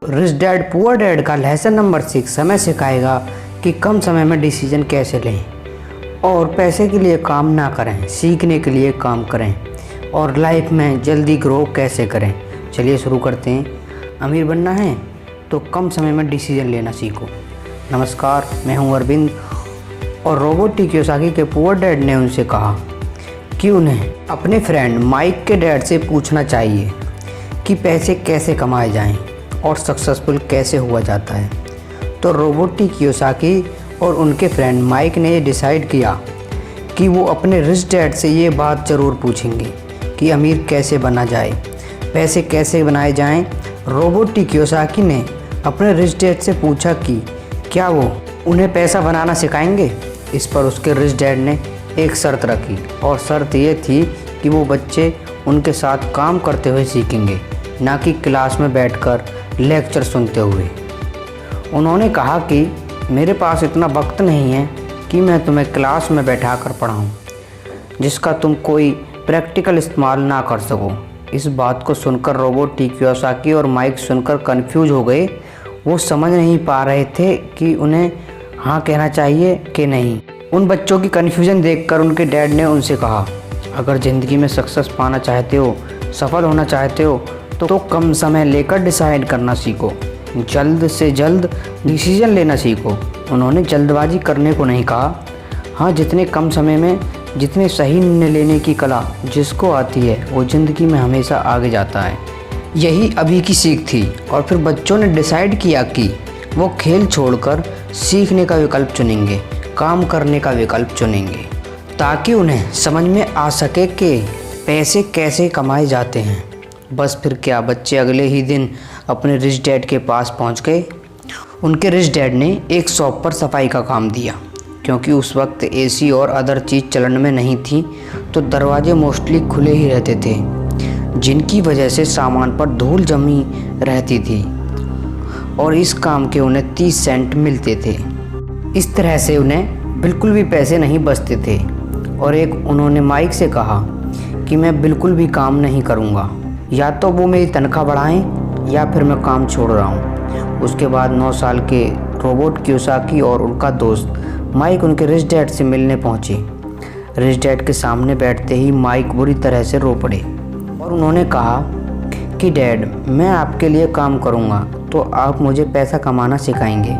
Rich dad poor dad का lesson number 6 हमें सिखाएगा कि कम समय में डिसीजन कैसे लें और पैसे के लिए काम ना करें, सीखने के लिए काम करें और लाइफ में जल्दी ग्रो कैसे करें। चलिए शुरू करते हैं। अमीर बनना है तो कम समय में डिसीजन लेना सीखो। नमस्कार, मैं हूं अरविंद और रोबोट टी कियोसाकी के पुअर डैड ने उनसे कहा कि उन्हें अपने फ्रेंड माइक के डैड से पूछना चाहिए कि पैसे कैसे कमाए जाएं और सक्सेसफुल कैसे हुआ जाता है। तो रोबोट टी कियोसाकी और उनके फ्रेंड माइक ने डिसाइड किया कि वो अपने रिच डैड से ये बात ज़रूर पूछेंगे कि अमीर कैसे बना जाए, पैसे कैसे बनाए जाएं। रोबोट टी कियोसाकी ने अपने रिच डैड से पूछा कि क्या वो उन्हें पैसा बनाना सिखाएंगे। इस पर उसके रिच डैड ने एक शर्त रखी और शर्त ये थी कि वो बच्चे उनके साथ काम करते हुए सीखेंगे, ना कि क्लास में बैठकर लेक्चर सुनते हुए। उन्होंने कहा कि मेरे पास इतना वक्त नहीं है कि मैं तुम्हें क्लास में बैठा कर पढ़ाऊँ जिसका तुम कोई प्रैक्टिकल इस्तेमाल ना कर सको। इस बात को सुनकर रोबोट टी कियोसाकी और माइक सुनकर कंफ्यूज हो गए। वो समझ नहीं पा रहे थे कि उन्हें हाँ कहना चाहिए कि नहीं। उन बच्चों की कन्फ्यूज़न देखकर उनके डैड ने उनसे कहा, अगर ज़िंदगी में सक्सेस पाना चाहते हो, सफल होना चाहते हो तो कम समय लेकर डिसाइड करना सीखो, जल्द से जल्द डिसीजन लेना सीखो। उन्होंने जल्दबाजी करने को नहीं कहा। हाँ, जितने कम समय में जितने सही निर्णय लेने की कला जिसको आती है वो ज़िंदगी में हमेशा आगे जाता है। यही अभी की सीख थी। और फिर बच्चों ने डिसाइड किया कि वो खेल छोड़कर सीखने का विकल्प चुनेंगे, काम करने का विकल्प चुनेंगे, ताकि उन्हें समझ में आ सके कि पैसे कैसे कमाए जाते हैं। बस फिर क्या, बच्चे अगले ही दिन अपने रिच डैड के पास पहुंच गए। उनके रिच डैड ने एक शॉप पर सफाई का काम दिया। क्योंकि उस वक्त एसी और अदर चीज़ चलन में नहीं थी तो दरवाजे मोस्टली खुले ही रहते थे, जिनकी वजह से सामान पर धूल जमी रहती थी और इस काम के उन्हें 30 सेंट मिलते थे। इस तरह से उन्हें बिल्कुल भी पैसे नहीं बचते थे। और एक उन्होंने माइक से कहा कि मैं बिल्कुल भी काम नहीं करूँगा, या तो वो मेरी तनख्वाह बढ़ाएं या फिर मैं काम छोड़ रहा हूँ। उसके बाद 9 साल के रोबोट कियोसाकी और उनका दोस्त माइक उनके रिच डैड से मिलने पहुँचे। रिच डैड के सामने बैठते ही माइक बुरी तरह से रो पड़े और उन्होंने कहा कि डैड, मैं आपके लिए काम करूँगा तो आप मुझे पैसा कमाना सिखाएंगे।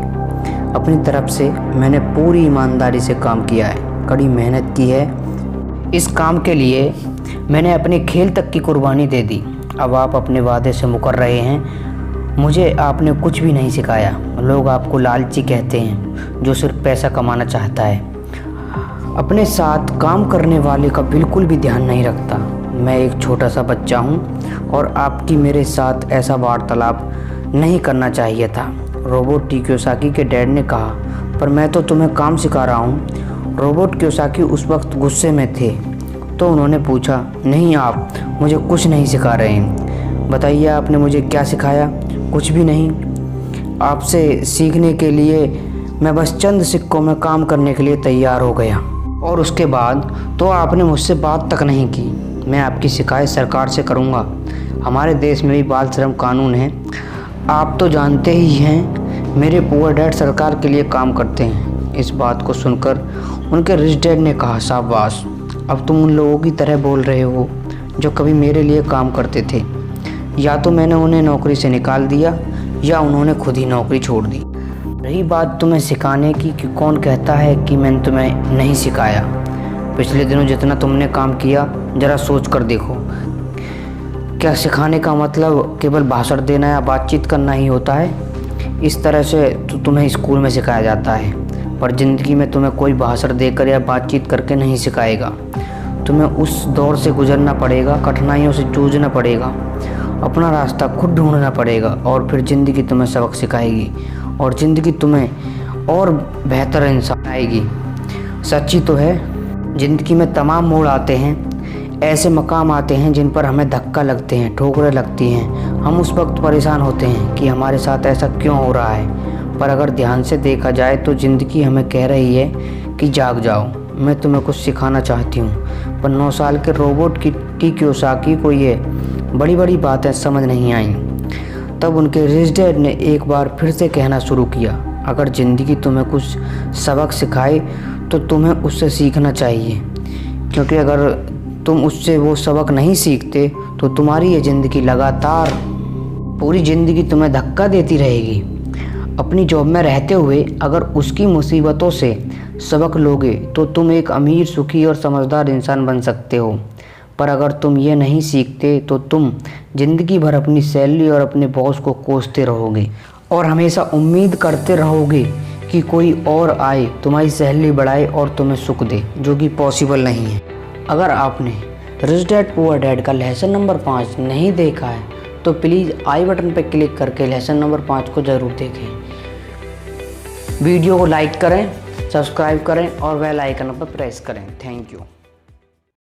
अपनी तरफ से मैंने पूरी ईमानदारी से काम किया है, कड़ी मेहनत की है। इस काम के लिए मैंने अपने खेल तक की कुर्बानी दे दी। अब आप अपने वादे से मुकर रहे हैं। मुझे आपने कुछ भी नहीं सिखाया। लोग आपको लालची कहते हैं जो सिर्फ पैसा कमाना चाहता है, अपने साथ काम करने वाले का बिल्कुल भी ध्यान नहीं रखता। मैं एक छोटा सा बच्चा हूँ और आपकी मेरे साथ ऐसा वार्तालाप नहीं करना चाहिए था। रोबोट टी कियोसाकी के डैड ने कहा, पर मैं तो तुम्हें काम सिखा रहा हूँ। रोबोट कियोसाकी उस वक्त गुस्से में थे तो उन्होंने पूछा, नहीं, आप मुझे कुछ नहीं सिखा रहे हैं। बताइए आपने मुझे क्या सिखाया? कुछ भी नहीं। आपसे सीखने के लिए मैं बस चंद सिक्कों में काम करने के लिए तैयार हो गया और उसके बाद तो आपने मुझसे बात तक नहीं की। मैं आपकी शिकायत सरकार से करूँगा। हमारे देश में भी बाल श्रम कानून है, आप तो जानते ही हैं। मेरे पुअर डैड सरकार के लिए काम करते हैं। इस बात को सुनकर उनके रिच डैड ने कहा, शाबाश, अब तुम उन लोगों की तरह बोल रहे हो जो कभी मेरे लिए काम करते थे। या तो मैंने उन्हें नौकरी से निकाल दिया या उन्होंने खुद ही नौकरी छोड़ दी। रही बात तुम्हें सिखाने की कि कौन कहता है कि मैंने तुम्हें नहीं सिखाया। पिछले दिनों जितना तुमने काम किया ज़रा सोच कर देखो। क्या सिखाने का मतलब केवल भाषण देना या बातचीत करना ही होता है? इस तरह से तो तुम्हें स्कूल में सिखाया जाता है, पर ज़िंदगी में तुम्हें कोई भाषण देकर या बातचीत करके नहीं सिखाएगा। तुम्हें उस दौर से गुजरना पड़ेगा, कठिनाइयों से जूझना पड़ेगा, अपना रास्ता खुद ढूंढना पड़ेगा और फिर ज़िंदगी तुम्हें सबक सिखाएगी और ज़िंदगी तुम्हें और बेहतर इंसान आएगी। सच्ची तो है, ज़िंदगी में तमाम मोड़ आते हैं, ऐसे मकाम आते हैं जिन पर हमें धक्का लगते हैं, ठोकरें लगती हैं। हम उस वक्त परेशान होते हैं कि हमारे साथ ऐसा क्यों हो रहा है, पर अगर ध्यान से देखा जाए तो ज़िंदगी हमें कह रही है कि जाग जाओ, मैं तुम्हें कुछ सिखाना चाहती हूँ। पर 9 साल के रोबोट टी कियोसाकी को ये बड़ी बड़ी बातें समझ नहीं आईं। तब उनके रिच डैड ने एक बार फिर से कहना शुरू किया, अगर ज़िंदगी तुम्हें कुछ सबक सिखाए तो तुम्हें उससे सीखना चाहिए, क्योंकि अगर तुम उससे वो सबक नहीं सीखते तो तुम्हारी ये ज़िंदगी लगातार पूरी ज़िंदगी तुम्हें धक्का देती रहेगी। अपनी जॉब में रहते हुए अगर उसकी मुसीबतों से सबक लोगे तो तुम एक अमीर, सुखी और समझदार इंसान बन सकते हो। पर अगर तुम ये नहीं सीखते तो तुम ज़िंदगी भर अपनी सैलरी और अपने बॉस को कोसते रहोगे और हमेशा उम्मीद करते रहोगे कि कोई और आए, तुम्हारी सैलरी बढ़ाए और तुम्हें सुख दे, जो कि पॉसिबल नहीं है। अगर आपने रिच डैड पुअर डैड का लेसन नंबर 5 नहीं देखा है तो प्लीज़ आई बटन पर क्लिक करके लेसन नंबर 5 को ज़रूर देखें। वीडियो को लाइक करें, सब्सक्राइब करें और बेल आइकन पर प्रेस करें। Thank you.